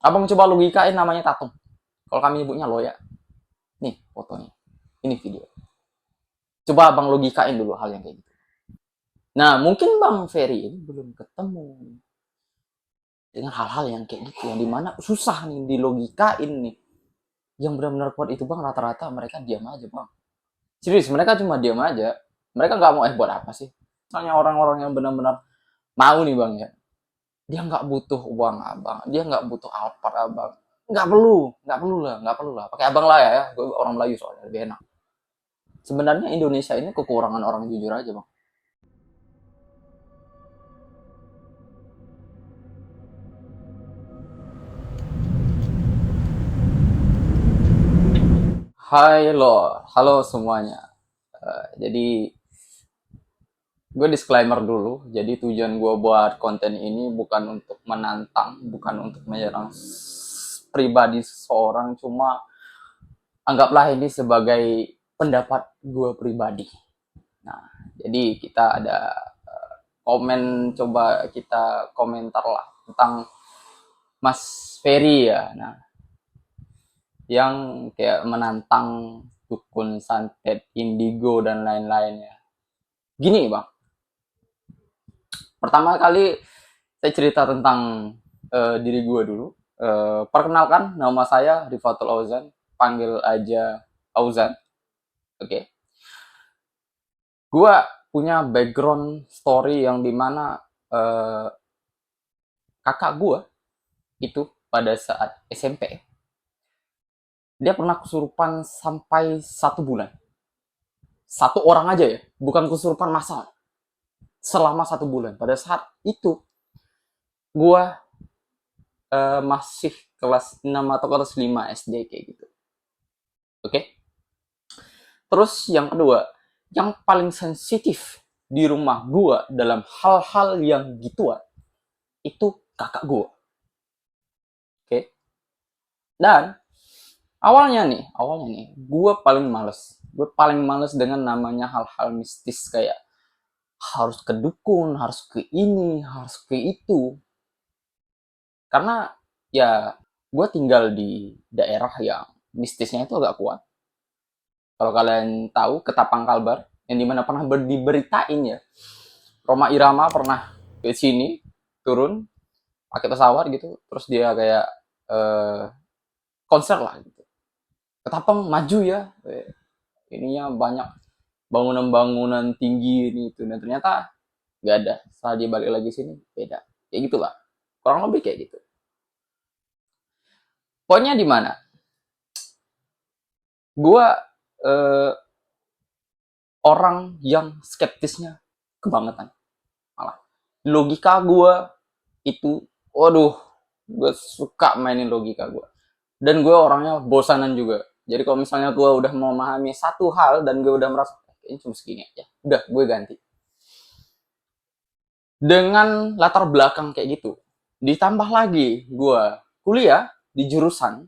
Abang coba logikain namanya tatung. Kalau kami nyebutnya loya. Nih fotonya. Ini video. Coba abang logikain dulu hal yang kayak gitu. Nah, mungkin Bang Ferry ini belum ketemu dengan hal-hal yang kayak gitu. Yang dimana susah nih dilogikain nih. Yang benar-benar kuat itu Bang, rata-rata mereka diam aja Bang. Serius, mereka cuma diam aja. Mereka nggak mau buat apa sih? Misalnya orang-orang yang benar-benar mau nih Bang ya. Dia nggak butuh uang abang. Dia nggak butuh Alphard abang. Nggak perlu lah. Pakai abang lah ya. Gue orang Melayu soalnya lebih enak. Sebenarnya Indonesia ini kekurangan orang jujur aja Bang. Halo semuanya. Jadi gue disclaimer dulu. Jadi tujuan gue buat konten ini bukan untuk menantang, bukan untuk menyerang pribadi seseorang. Cuma anggaplah ini sebagai pendapat gue pribadi. Nah, jadi kita ada komen, coba kita komentar lah tentang Mas Ferry ya. Nah, yang kayak menantang dukun santet, indigo dan lain-lainnya. Gini bang, pertama kali saya cerita tentang diri gue dulu. Perkenalkan, nama saya Rifatul Auzan, panggil aja Auzan. Oke, okay. Gue punya background story yang dimana kakak gue itu pada saat SMP dia pernah kesurupan sampai 1 bulan. Satu orang aja ya, bukan kesurupan massal. Selama 1 bulan. Pada saat itu gue masih kelas 6 atau kelas 5 SD kayak gitu. Oke. Okay? Terus yang kedua, yang paling sensitif di rumah gue dalam hal-hal yang gituan itu kakak gue. Oke. Okay? Dan awalnya nih, gue paling males. Gue paling males dengan namanya hal-hal mistis kayak harus ke dukun, harus ke ini, harus ke itu. Karena ya gue tinggal di daerah yang mistisnya itu agak kuat. Kalau kalian tahu Ketapang Kalbar, yang dimana pernah diberitain ya, Roma Irama pernah ke sini, turun, pakai pesawat gitu, terus dia kayak eh, konser lah gitu. Ketapang maju ya, ininya banyak bangunan-bangunan tinggi ini itu, dan ternyata nggak ada. Setelah dia balik lagi sini, beda. Kayak gitulah. Kurang lebih kayak gitu. Poinnya di mana? Gua eh, orang yang skeptisnya kebangetan. Malah logika gue itu, waduh, gue suka mainin logika gue. Dan gue orangnya bosanan juga. Jadi kalau misalnya gue udah memahami satu hal dan gue udah merasa kayaknya cuma segini aja, udah gue ganti. Dengan latar belakang kayak gitu, ditambah lagi gue kuliah di jurusan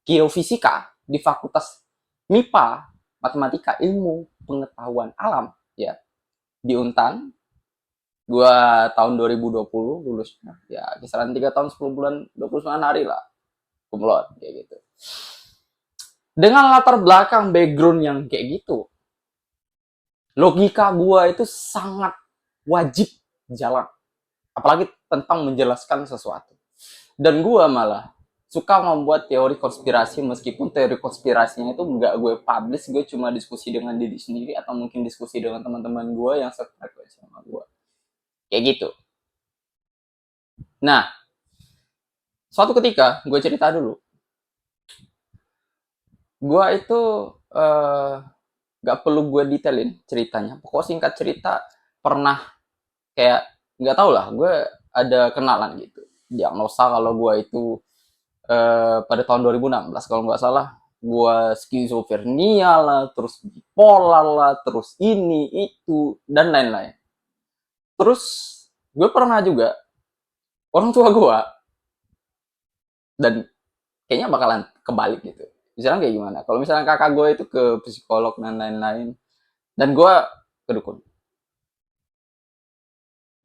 geofisika di Fakultas MIPA, Matematika, Ilmu Pengetahuan Alam ya, di Untan. Gua tahun 2020 lulusnya ya, kisaran 3 tahun 10 bulan 29 hari lah kumlot kayak gitu. Dengan latar belakang background yang kayak gitu, logika gua itu sangat wajib jalan, apalagi tentang menjelaskan sesuatu. Dan gua malah suka membuat teori konspirasi, meskipun teori konspirasinya itu nggak gue publish, gue cuma diskusi dengan diri sendiri atau mungkin diskusi dengan teman-teman gue yang sefrekuensi sama gue kayak gitu. Nah, suatu ketika gue cerita dulu, gue itu eh, nggak perlu gue detailin ceritanya. Pokoknya singkat cerita, pernah kayak nggak tau lah, gue ada kenalan gitu. Diagnosa kalau gue itu pada tahun 2016 kalau nggak salah, gue skizofrenia lah, terus bipolar lah, terus ini itu dan lain-lain. Terus gue pernah juga orang tua gue, dan kayaknya bakalan kebalik gitu. Misalnya kayak gimana? Kalau misalnya kakak gue itu ke psikolog dan lain-lain, dan gue ke dukun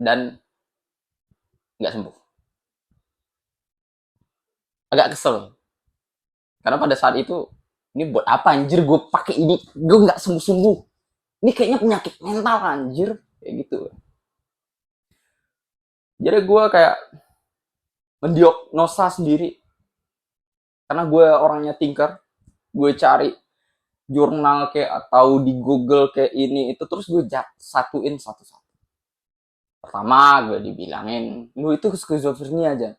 dan nggak sembuh. agak kesel karena pada saat itu ini buat apa anjir gue pakai ini, gue nggak sungguh-sungguh, ini kayaknya penyakit mental anjir kayak gitu. Jadi gue kayak mendiagnosa sendiri karena gue orangnya thinker, gue cari jurnal kayak atau di Google kayak ini itu terus gue satuin satu-satu. Pertama gue dibilangin lu itu skizofrenia aja,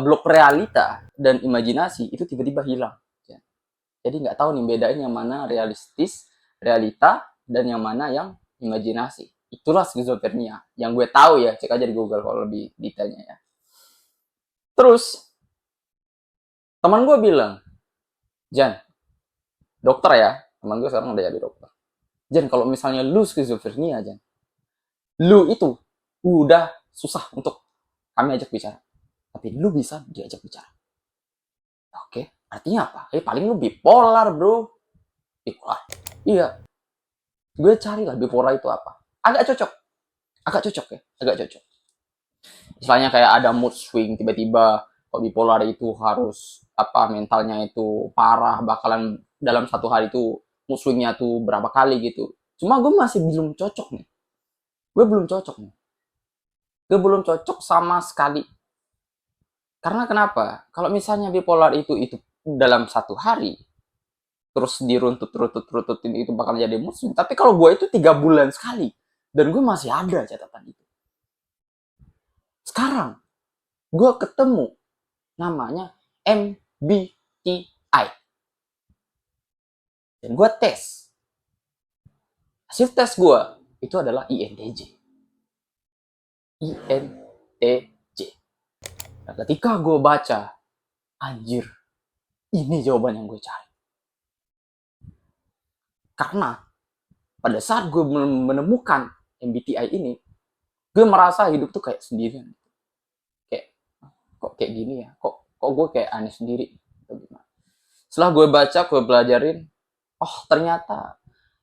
blok realita dan imajinasi itu tiba-tiba hilang. Jadi nggak tahu nih bedain yang mana realistis, realita, dan yang mana yang imajinasi. Itulah skizofrenia. Yang gue tahu ya, cek aja di Google kalau lebih detailnya ya. Terus teman gue bilang, Jan, dokter ya, teman gue sekarang udah jadi dokter. Jan, kalau misalnya lu skizofrenia, Jan, lu itu udah susah untuk kami ajak bicara. Tapi lu bisa diajak bicara. Oke, artinya apa? Paling lu bipolar, bro. Bipolar. Iya, gue cari lah bipolar itu apa. Agak cocok. Agak cocok ya, agak cocok. Misalnya kayak ada mood swing tiba-tiba, kalau bipolar itu harus apa mentalnya itu parah, bakalan dalam satu hari itu mood swingnya tuh berapa kali gitu. Cuma gue masih belum cocok nih. Gue belum cocok nih. Gue belum cocok sama sekali. Karena kenapa? Kalau misalnya bipolar itu dalam satu hari, terus diruntut-runtut-runtutin itu bakal jadi mood swing. Tapi kalau gue itu 3 bulan sekali. Dan gue masih ada catatan itu. Sekarang, gue ketemu namanya MBTI. Dan gue tes. Hasil tes gue itu adalah INTJ. INTJ. Nah, ketika gue baca, anjir, ini jawaban yang gue cari. Karena pada saat gue menemukan MBTI ini, gue merasa hidup tuh kayak sendirian. Kayak, kok kayak gini ya? Kok gue kayak aneh sendiri? Setelah gue baca, gue belajarin, oh ternyata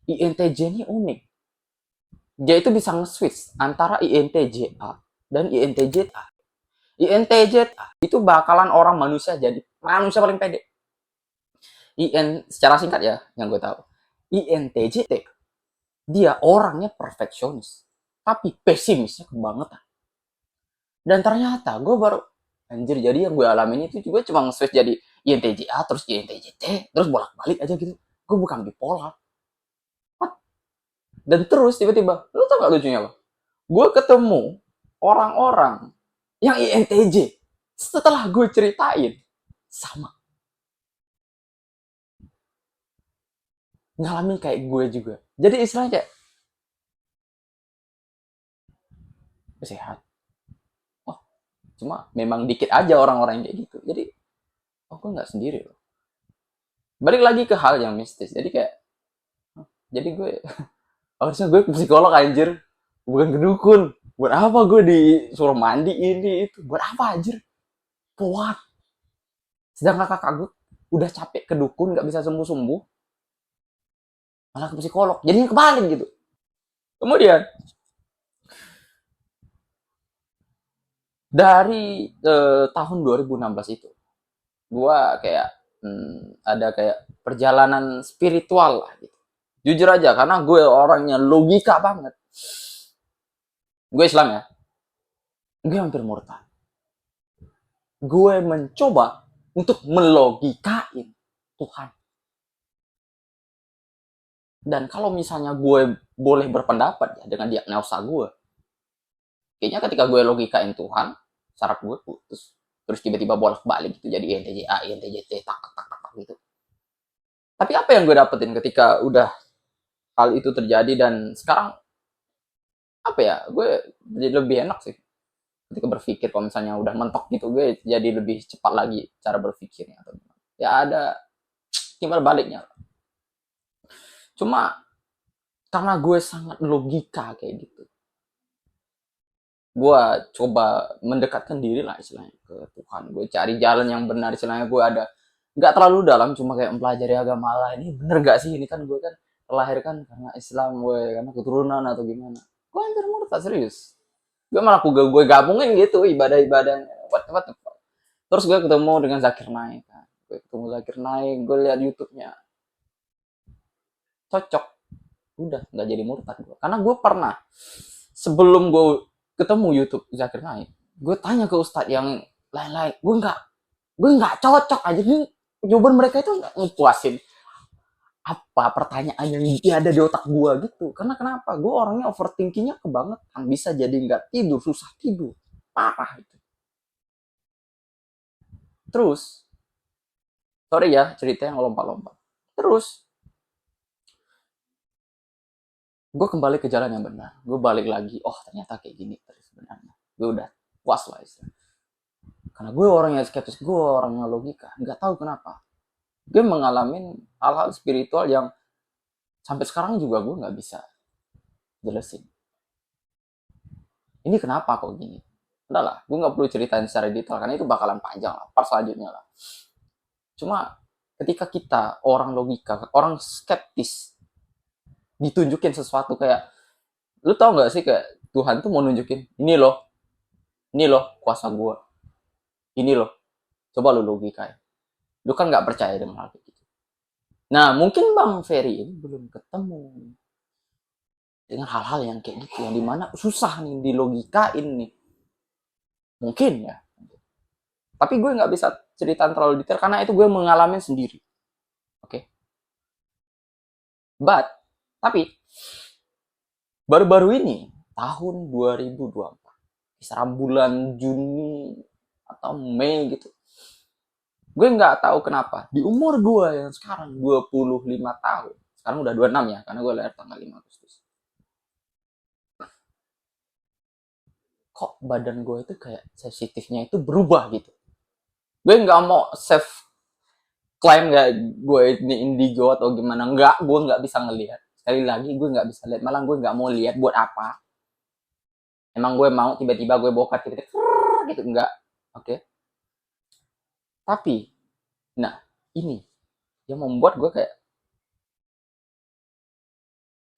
INTJ ini unik. Dia itu bisa nge-switch antara INTJA dan INTJA. INTJA itu bakalan orang manusia jadi manusia paling pede. Secara singkat ya, yang gue tahu. INTJ dia orangnya perfeksionis, tapi pesimisnya kebangetan. Dan ternyata gue baru anjir, jadi yang gue alamin itu juga cuma nge-switch jadi INTJA terus INTJT terus bolak-balik aja gitu. Gue bukan bipolar. Dan terus tiba-tiba, lu tau gak lucunya apa? Gue ketemu orang-orang yang INTJ setelah gue ceritain sama ngalamin kayak gue juga. Jadi istilahnya kayak sehat. Oh, cuma memang dikit aja orang-orang yang kayak gitu. Jadi, oh gue nggak sendiri loh. Balik lagi ke hal yang mistis. Jadi kayak, jadi gue harusnya gue psikolog anjir, bukan ke dukun. Buat apa gue disuruh mandi ini itu? Buat apa anjir? Buat. Sedangkan kakak gue udah capek ke dukun, nggak bisa sembuh-sembuh, malah ke psikolog. Jadinya kebalik gitu. Kemudian dari tahun 2016 itu, gua kayak ada kayak perjalanan spiritual lah gitu. Jujur aja, karena gue orangnya logika banget. Gue Islam ya, gue hampir murtad. Gue mencoba untuk melogikain Tuhan. Dan kalau misalnya gue boleh berpendapat ya dengan diagnosa gue, kayaknya ketika gue logikain Tuhan, saraf gue putus. Terus tiba-tiba bolak-balik gitu jadi INTJ A, INTJ T, tak tak tak tak gitu. Tapi apa yang gue dapetin ketika udah hal itu terjadi dan sekarang apa ya, gue jadi lebih enak sih ketika berpikir. Kalau misalnya udah mentok gitu, gue jadi lebih cepat lagi cara berpikirnya atau gimana. Ya ada timbal baliknya. Cuma karena gue sangat logika kayak gitu, gue coba mendekatkan diri lah istilahnya ke Tuhan. Gue cari jalan yang benar istilahnya. Gue ada nggak terlalu dalam, cuma kayak mempelajari agama lah, ini bener gak sih, ini kan gue kan terlahirkan karena Islam, gue karena keturunan atau gimana. Gue hampir murtad serius. Gue malah gue gabungin gitu ibadah-ibadah what the fuck. Terus gue ketemu dengan Zakir Naik kan. Gue ketemu Zakir Naik, gue lihat YouTube-nya, cocok. Udah nggak jadi murtad gue. Karena gue pernah sebelum gue ketemu YouTube Zakir Naik, gue tanya ke ustadz yang lain-lain, gue nggak cocok aja nih, jawaban mereka itu nggak ngepuasin apa pertanyaan yang ada di otak gue gitu. Karena kenapa? Gue orangnya overthinkingnya kebangetan, bisa jadi nggak tidur, susah tidur, parah itu. Terus, sorry ya cerita yang lompat-lompat. Terus, gue kembali ke jalan yang benar. Gue balik lagi, oh ternyata kayak gini terus sebenarnya. Gue udah puas lah istilah. Karena gue orang yang skeptis, gue orang yang logika. Nggak tahu kenapa. Gue mengalami hal-hal spiritual yang sampai sekarang juga gue nggak bisa jelasin. Ini kenapa kok gini? Udah lah, gue nggak perlu ceritain secara detail karena itu bakalan panjang lah, part selanjutnya lah. Cuma ketika kita orang logika, orang skeptis, ditunjukin sesuatu kayak, lu tau nggak sih kayak Tuhan tuh mau nunjukin, ini loh kuasa gue, ini loh, coba lu logika ya. Lu kan nggak percaya dengan hal itu. Nah mungkin Bang Ferry ini belum ketemu dengan hal-hal yang kayak gitu, yang dimana susah nih dilogikain nih, mungkin ya. Tapi gue nggak bisa cerita terlalu detail karena itu gue mengalami sendiri. Oke. Okay? Tapi baru-baru ini tahun 2024, kisaran bulan Juni atau Mei gitu. Gue nggak tahu kenapa di umur gue yang sekarang 25 tahun, sekarang udah 26 ya karena gue lahir tanggal 5 Agustus. Kok badan gue itu kayak sensitifnya itu berubah gitu. Gue nggak mau self klaim nggak gue ini indigo atau gimana, nggak, gue nggak bisa ngelihat. Sekali lagi gue nggak bisa lihat, malah gue nggak mau lihat buat apa. Emang gue mau tiba-tiba gue bokat gitu, enggak. Oke. Okay? Tapi nah ini yang membuat gue kayak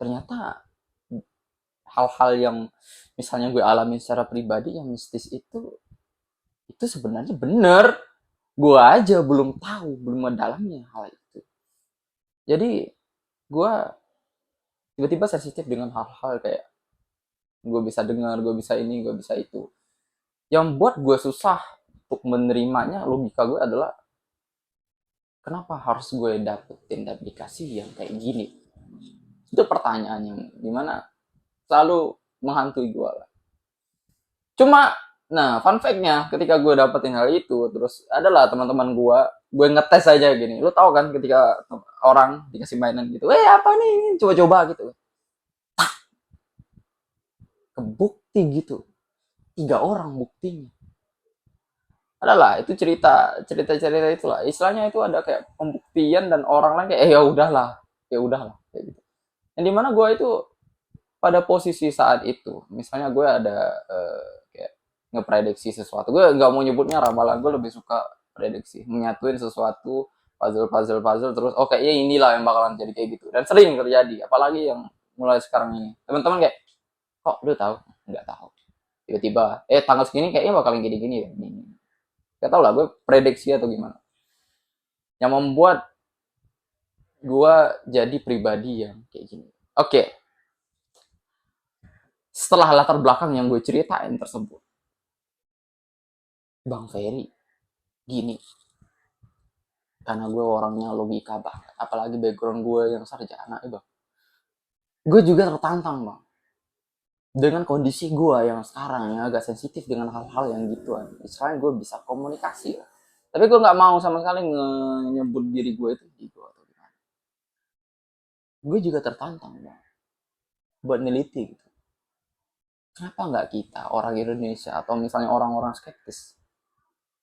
ternyata hal-hal yang misalnya gue alami secara pribadi yang mistis itu sebenarnya bener, gue aja belum tahu, belum mendalamnya hal itu. Jadi gue tiba-tiba sensitif dengan hal-hal kayak gue bisa dengar, gue bisa ini, gue bisa itu. Yang buat gue susah untuk menerimanya, logika gue adalah kenapa harus gue dapetin dan dikasih yang kayak gini. Itu pertanyaan yang dimana selalu menghantui gue lah. Cuma, nah fun fact-nya ketika gue dapetin hal itu, terus adalah teman-teman gue ngetes aja gini. Lu tau kan ketika orang dikasih mainan gitu, apa nih, coba-coba gitu. Kebukti gitu. 3 orang buktinya. Adalah itu cerita itulah. Istilahnya itu ada kayak pembuktian dan orang lain kayak ya udahlah kayak gitu. Yang dimana gue itu pada posisi saat itu, misalnya gue ada kayak ngeprediksi sesuatu, gue nggak mau nyebutnya ramalan, gue lebih suka prediksi, menyatuin sesuatu puzzle terus oke ya inilah yang bakalan jadi kayak gitu, dan sering terjadi apalagi yang mulai sekarang ini. Teman-teman kayak kok lu tahu, nggak tahu, tiba-tiba tanggal segini kayaknya bakalan gini-gini ya, ini nggak tahu lah, gue prediksi atau gimana yang membuat gue jadi pribadi yang kayak gini. Oke. Setelah latar belakang yang gue ceritain tersebut, Bang Ferry gini, karena gue orangnya logika banget, apalagi background gue yang sarjana, bang, gue juga tertantang bang dengan kondisi gue yang sekarang yang agak sensitif dengan hal-hal yang gituan. Misalnya gue bisa komunikasi lah, tapi gue nggak mau sama sekali nyebut diri gue itu ego atau gimana. Gue juga tertantang bang buat neliti gitu. Kenapa nggak kita orang Indonesia atau misalnya orang-orang skeptis,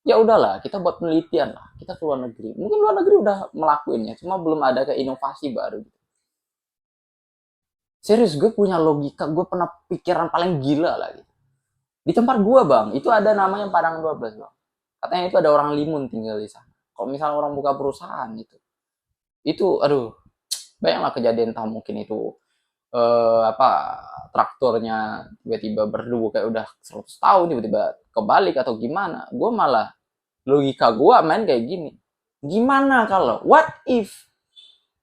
ya udahlah kita buat penelitian lah, kita ke luar negeri, mungkin luar negeri udah melakukannya cuma belum ada kayak inovasi baru gitu. Serius, gue punya logika, gue pernah pikiran paling gila lah gitu. Di tempat gue bang itu ada namanya Padang 12 bang, katanya itu ada orang Limun tinggal di sana. Kalau misalnya orang buka perusahaan itu aduh, bayanglah kejadian, entah mungkin itu apa traktornya tiba-tiba berdebu kayak udah 100 tahun tiba-tiba kebalik atau gimana. Gue malah logika gua main kayak gini. Gimana kalau what if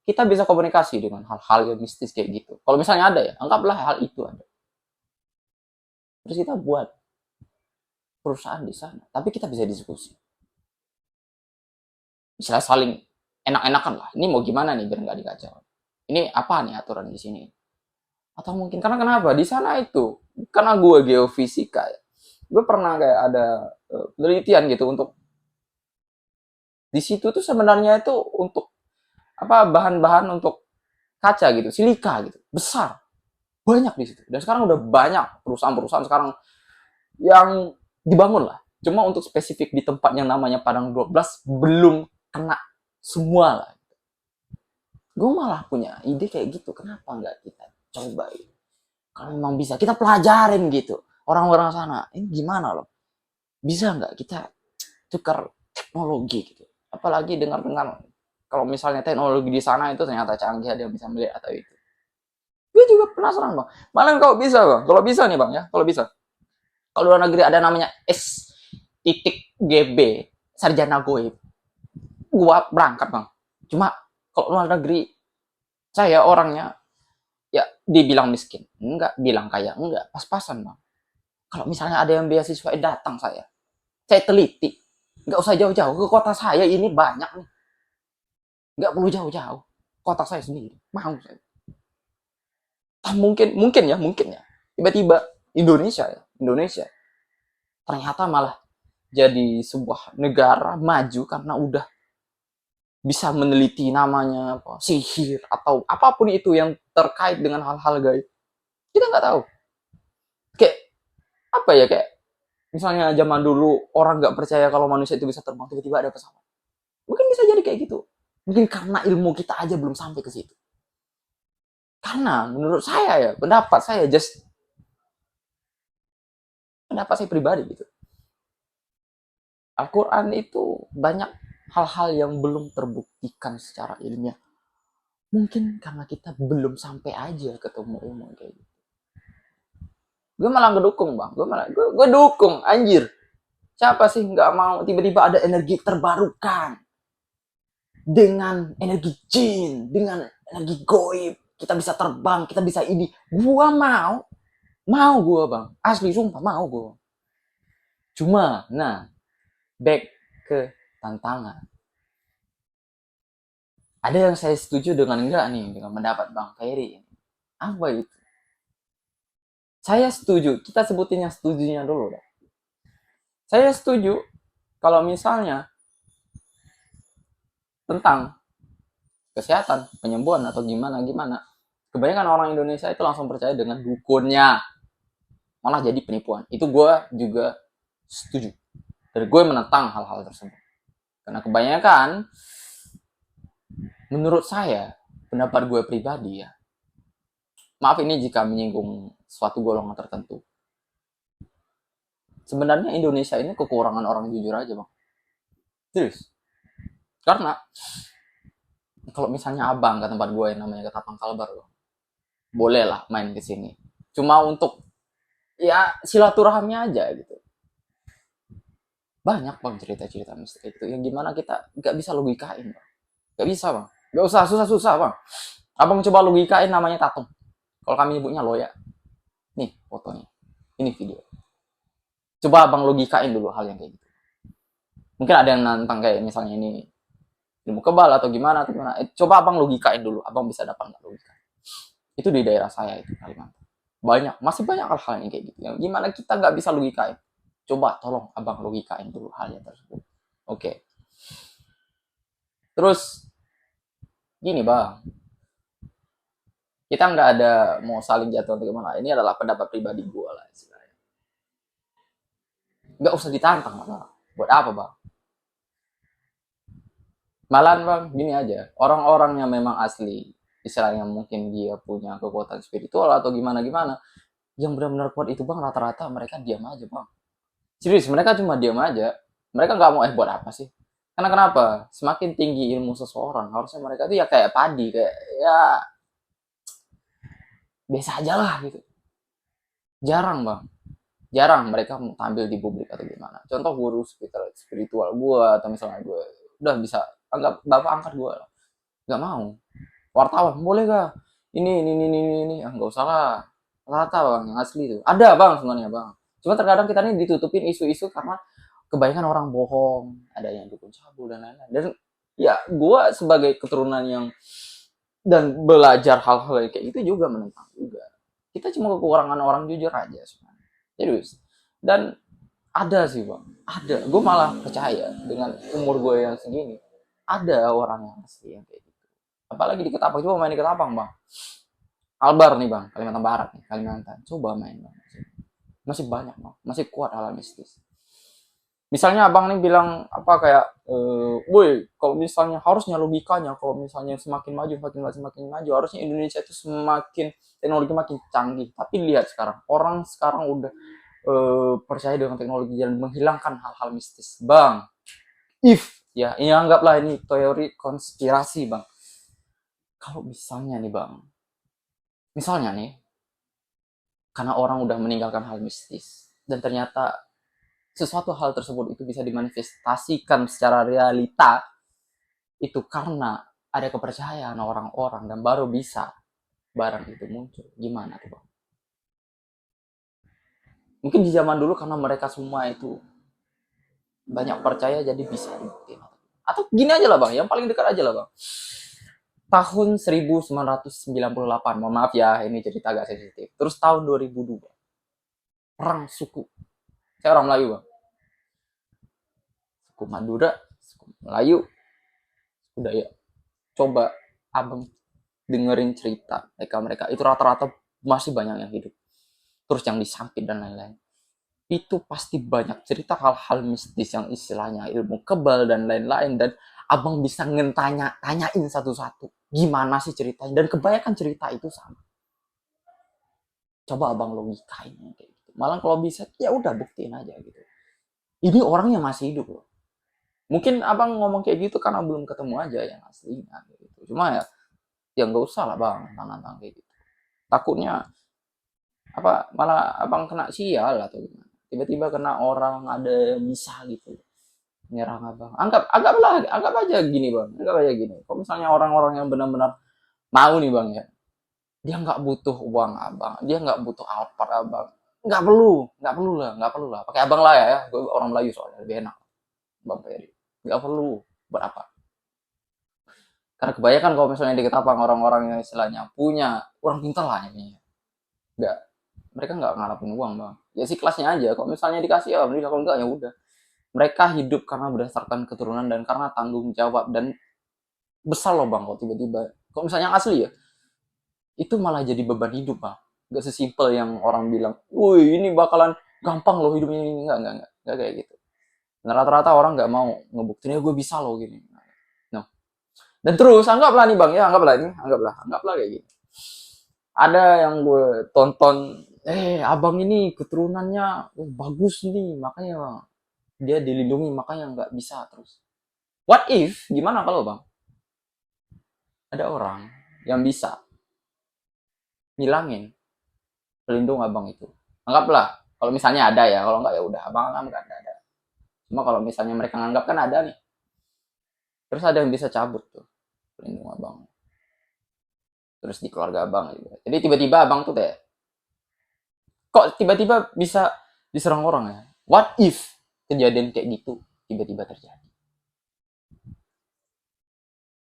kita bisa komunikasi dengan hal-hal yang mistis kayak gitu? Kalau misalnya ada ya, anggaplah hal itu ada. Terus kita buat perusahaan di sana, tapi kita bisa diskusi. Misalnya saling enak-enakan lah. Ini mau gimana nih biar nggak dikacau? Ini apa nih aturan di sini? Atau mungkin karena kenapa? Di sana itu karena gue geofisika ya. Gue pernah kayak ada penelitian gitu untuk di situ tuh sebenarnya itu untuk apa bahan-bahan untuk kaca gitu, silika gitu, besar, banyak di situ. Dan sekarang udah banyak perusahaan-perusahaan sekarang yang dibangun lah. Cuma untuk spesifik di tempat yang namanya Padang 12 belum kena semua lah. Gue malah punya ide kayak gitu. Kenapa nggak kita coba itu? Kalau memang bisa, kita pelajarin gitu. Orang-orang sana, ini gimana loh? Bisa nggak kita tukar teknologi gitu? Apalagi dengar-dengar kalau misalnya teknologi di sana itu ternyata canggih, ada yang bisa melihat atau itu. Gue juga penasaran bang. Malah kalau bisa bang, kalau bisa nih bang ya, kalau bisa. Kalau luar negeri ada namanya S.GB, sarjana goib. Gua berangkat bang. Cuma kalau luar negeri, saya orangnya ya dibilang miskin, enggak, bilang kaya, enggak, pas-pasan bang. Kalau misalnya ada yang beasiswa datang saya teliti, nggak usah jauh-jauh ke kota saya ini banyak nih, nggak perlu jauh-jauh, kota saya sendiri mau saya. Mungkin ya tiba-tiba Indonesia ternyata malah jadi sebuah negara maju karena udah bisa meneliti namanya apa, sihir atau apapun itu yang terkait dengan hal-hal gaib. Kita nggak tahu. Kayak apa ya, kayak misalnya zaman dulu orang nggak percaya kalau manusia itu bisa terbang, tiba-tiba ada pesawat. Mungkin bisa jadi kayak gitu. Mungkin karena ilmu kita aja belum sampai ke situ. Karena menurut saya ya, pendapat saya pribadi gitu. Al-Quran itu banyak hal-hal yang belum terbuktikan secara ilmiah. Mungkin karena kita belum sampai aja ketemu ilmu kayak gitu. Gue malah ngedukung bang, gue dukung anjir. Siapa sih nggak mau tiba-tiba ada energi terbarukan dengan energi jin, dengan energi goib, kita bisa terbang, kita bisa ini. Gua mau gua bang, asli sumpah mau gua. Cuma, nah, back ke tantangan. Ada yang saya setuju dengan enggak nih dengan pendapat Bang Ferry. Apa itu? Saya setuju, kita sebutin yang setujunya dulu deh. Saya setuju kalau misalnya tentang kesehatan, penyembuhan atau gimana. Kebanyakan orang Indonesia itu langsung percaya dengan dukunnya. Malah jadi penipuan. Itu gue juga setuju. Dan gue menentang hal-hal tersebut. Karena kebanyakan, menurut saya, pendapat gue pribadi ya, maaf ini jika menyinggung suatu golongan tertentu. Sebenarnya Indonesia ini kekurangan orang jujur aja bang. Serius. Karena kalau misalnya abang ke tempat gue yang namanya Ketapang Kalbar bang, boleh lah main ke sini. Cuma untuk ya silaturahmi aja gitu. Banyak bang cerita-cerita misteri itu yang gimana kita nggak bisa logikain bang. Nggak bisa bang. Nggak usah susah-susah bang. Abang coba logikain namanya tatung. Kalau kami nyebutnya loya. Nih fotonya. Ini video. Coba abang logikain dulu hal yang kayak gitu. Mungkin ada yang nantang kayak misalnya ini ilmu kebal atau gimana. Coba abang logikain dulu. Abang bisa dapat nggak logika? Itu di daerah saya itu Kalimantan. Masih banyak hal-hal yang kayak gitu. Yang gimana kita nggak bisa logikain. Coba tolong abang logikain dulu hal yang tersebut. Oke. Terus gini bang, kita nggak ada mau saling jatuh atau gimana. Ini adalah pendapat pribadi gue lah istilahnya. Nggak usah ditantang bang. Buat apa bang? Malahan bang, gini aja. Orang-orang yang memang asli, istilahnya mungkin dia punya kekuatan spiritual atau gimana-gimana, yang benar-benar kuat itu bang, rata-rata mereka diam aja bang. Serius, mereka cuma diam aja. Mereka nggak mau buat apa sih? Karena kenapa? Semakin tinggi ilmu seseorang, harusnya mereka tuh ya kayak padi, kayak ya biasa aja lah gitu. Jarang bang. jarang mereka mau tampil di publik atau gimana. Contoh guru spiritual gue atau misalnya gue udah bisa anggap bapak angkat gue lah, nggak mau. Wartawan boleh gak ini ah, nggak usah lah, rata bang yang asli itu ada bang sebenarnya bang, cuma terkadang kita ini ditutupin isu-isu karena kebanyakan orang bohong, ada yang dukun sabu dan lain-lain. Dan ya gue sebagai keturunan yang dan belajar hal-hal kayak itu juga menentang juga. Kita cuma kekurangan orang jujur aja sebenarnya. Serius. Dan ada sih bang, ada. Gue malah percaya dengan umur gue yang segini, ada orang yang asli yang kayak gitu. Apalagi di Ketapang, coba main di Ketapang bang. Albar nih bang, Kalimantan Barat nih, Kalimantan. Coba main bang. Masih banyak bang, masih kuat hal mistis. Misalnya abang nih bilang apa kayak, woi kalau misalnya harusnya logikanya kalau misalnya semakin maju harusnya Indonesia itu semakin teknologi makin canggih. Tapi lihat sekarang, orang sekarang udah percaya dengan teknologi dan menghilangkan hal-hal mistis. Bang, if ya ini anggaplah ini teori konspirasi bang. Kalau misalnya nih bang, misalnya nih, karena orang udah meninggalkan hal mistis dan ternyata sesuatu hal tersebut itu bisa dimanifestasikan secara realita, itu karena ada kepercayaan orang-orang dan baru bisa barang itu muncul. Gimana tuh bang? Mungkin di zaman dulu karena mereka semua itu banyak percaya jadi bisa dibuktiin. Atau gini aja lah bang, yang paling dekat aja lah bang. Tahun 1998, mohon maaf ya ini cerita agak sensitif. Terus tahun 2002, perang suku. Saya orang Melayu bang. Suku Madura, suku Melayu, udah ya. Coba abang dengerin cerita mereka itu rata-rata masih banyak yang hidup. Terus yang disampit dan lain-lain. Itu pasti banyak cerita hal-hal mistis yang istilahnya ilmu kebal dan lain-lain, dan abang bisa tanyain satu-satu gimana sih ceritanya, dan kebanyakan cerita itu sama. Coba abang logikain kayak gitu. Malah kalau bisa ya udah buktiin aja gitu. Ini orangnya masih hidup loh. Mungkin abang ngomong kayak gitu karena belum ketemu aja yang aslinya gitu. Cuma ya nggak usah lah bang tantang kayak gitu. Takutnya apa malah abang kena sial atau gimana. Tiba-tiba kena orang ada yang bisa gitu nyerang abang. Anggap aja gini bang, anggap aja gini. Kalau misalnya orang-orang yang benar-benar mau nih bang ya, dia nggak butuh uang abang, dia nggak butuh Alphard abang, nggak perlu lah, pakai abang lah ya, gue orang Melayu soalnya lebih enak bang Ferry, nggak perlu berapa, karena kebanyakan kalau misalnya di Ketapang orang-orang yang istilahnya punya orang pintar lah ini, nggak, mereka nggak ngarapin uang bang, ya sih kelasnya aja, kalau misalnya dikasih ya beli, kalau enggak ya udah, mereka hidup karena berdasarkan keturunan dan karena tanggung jawab, dan besar loh bang kalau tiba-tiba, kalau misalnya asli ya, itu malah jadi beban hidup bang, nggak sesimpel yang orang bilang, woi ini bakalan gampang loh hidupnya ini, nggak kayak gitu. Nah, rata-rata orang nggak mau ngebuktiin, gue bisa loh gini. No. Dan terus anggaplah nih bang ya, anggaplah kayak gini. Ada yang gue tonton, abang ini keturunannya bagus nih, makanya dia dilindungi, makanya nggak bisa terus. What if? Gimana kalau bang? Ada orang yang bisa ngilangin pelindung abang itu. Anggaplah, kalau misalnya ada ya, kalau nggak ya udah, abang nggak ada. Cuma kalau misalnya mereka nganggap kan ada nih, terus ada yang bisa cabut tuh pelindung abang. Terus di keluarga abang juga. Jadi tiba-tiba abang tuh kayak, kok tiba-tiba bisa diserang orang ya? What if kejadian kayak gitu tiba-tiba terjadi?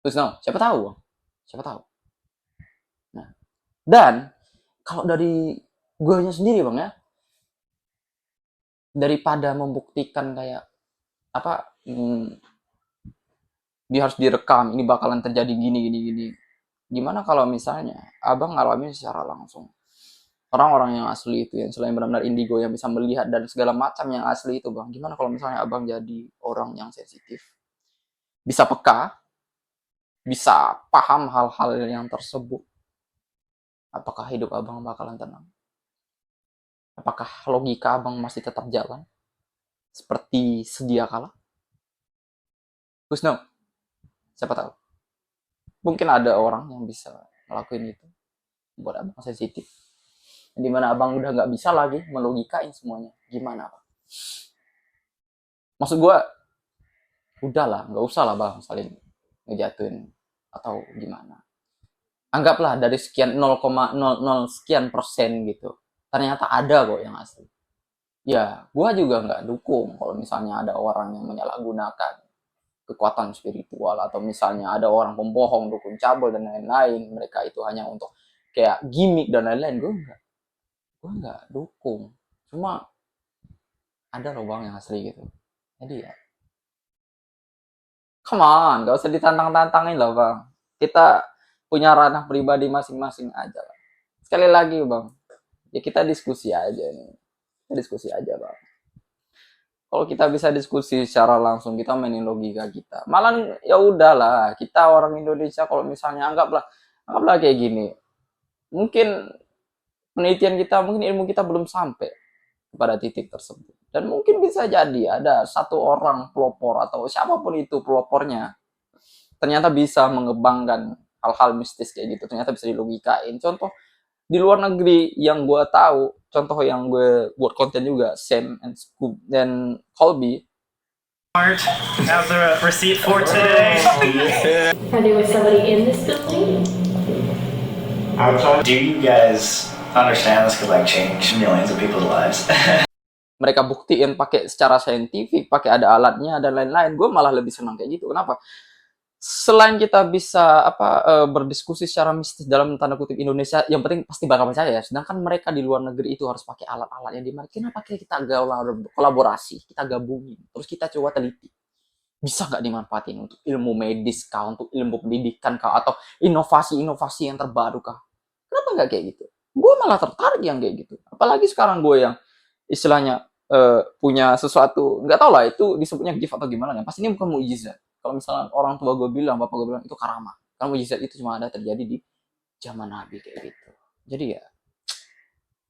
Terus no, siapa tahu bang? Siapa tahu? Nah, dan kalau dari gue sendiri bang ya, daripada membuktikan kayak apa, dia harus direkam, ini bakalan terjadi gini. Gimana kalau misalnya abang ngalamin secara langsung? Orang-orang yang asli itu, yang selain benar-benar indigo yang bisa melihat dan segala macam yang asli itu bang. Gimana kalau misalnya abang jadi orang yang sensitif, bisa peka, bisa paham hal-hal yang tersebut? Apakah hidup abang bakalan tenang? Apakah logika abang masih tetap jalan seperti sedia kala? Who's know? Siapa tahu. Mungkin ada orang yang bisa ngelakuin itu buat abang sensitif. dimana abang udah nggak bisa lagi melogikain semuanya. Gimana Pak? Maksud gue, udahlah, nggak usah lah bang saling ngejatuhin atau gimana. Anggaplah dari sekian 0,00 sekian persen gitu, ternyata ada kok yang asli. Ya, gue juga nggak dukung kalau misalnya ada orang yang menyalahgunakan kekuatan spiritual, atau misalnya ada orang pembohong, dukun cabul dan lain-lain. Mereka itu hanya untuk kayak gimmick dan lain-lain. Gue nggak dukung. Cuma ada loh bang yang asli gitu. Jadi ya, come on, gak usah ditantang-tantangin lah bang. Kita punya ranah pribadi masing-masing aja lah. Sekali lagi bang, ya kita diskusi aja nih. Kita diskusi aja bang. Kalau kita bisa diskusi secara langsung, kita mainin logika kita. Malah ya udahlah, kita orang Indonesia kalau misalnya anggaplah kayak gini. Mungkin penelitian kita, mungkin ilmu kita belum sampai pada titik tersebut. Dan mungkin bisa jadi ada satu orang pelopor atau siapapun itu pelopornya ternyata bisa mengembangkan hal-hal mistis kayak gitu, ternyata bisa dilogikain. Contoh di luar negeri yang gue tahu, contoh yang gue buat konten juga, Sam and Scoop dan Colby. Have the receipt for today. Are there was somebody in this building? Do you guys understand this could like change millions of people's lives? Mereka buktiin pakai secara saintifik, pakai ada alatnya dan lain-lain. Gue malah lebih senang kayak gitu. Kenapa? Selain kita bisa berdiskusi secara mistis dalam tanda kutip Indonesia, yang penting pasti bakal percaya. Sedangkan mereka di luar negeri itu harus pakai alat-alat yang dimana. Kenapa kita kolaborasi, kita gabungin, terus kita coba teliti. Bisa nggak dimanfaatin untuk ilmu medis kah, untuk ilmu pendidikan kah, atau inovasi-inovasi yang terbaru kah? Kenapa nggak kayak gitu? Gue malah tertarik yang kayak gitu. Apalagi sekarang gue yang istilahnya punya sesuatu, nggak tau lah itu disebutnya gift atau gimana ya. Pasti ini bukan mukjizat. Kalau misalnya orang tua gue bilang, bapak gue bilang itu karamah. Karena mukjizat itu cuma ada terjadi di zaman Nabi kayak gitu. Jadi ya,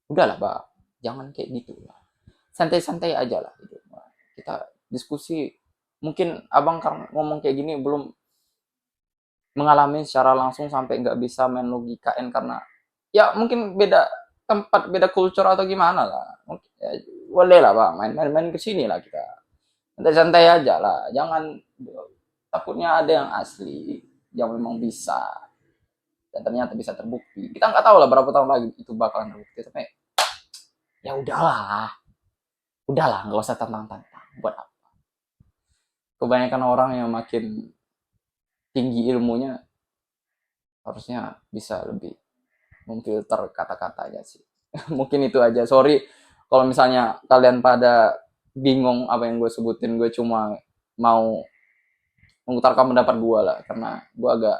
udahlah, Pak. Jangan kayak gitu lah. Santai-santai aja lah. Gitu. Kita diskusi. Mungkin abang karena ngomong kayak gini belum mengalami secara langsung sampai nggak bisa main logikain karena ya mungkin beda tempat, beda culture atau gimana lah. Mungkin, ya, boleh lah Pak, main-main ke sini lah kita. Santai-santai aja lah. Jangan, takutnya ada yang asli yang memang bisa dan ternyata bisa terbukti. Kita nggak tahu lah berapa tahun lagi itu bakalan terbukti, tapi ya udahlah nggak usah tantang-tantang. Buat apa? Kebanyakan orang yang makin tinggi ilmunya harusnya bisa lebih memfilter kata-katanya sih. Mungkin itu aja. Sorry kalau misalnya kalian pada bingung apa yang gue sebutin. Gue cuma mau mengutarakan pendapat gue lah, karena gue agak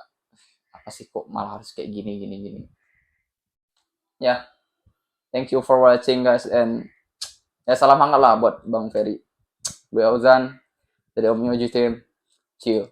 apa sih kok malah harus kayak gini. Ya, thank you for watching guys, and ya salam hangat lah buat Bang Ferry. Gue Ozan dari Om Nyoji Team. Chill.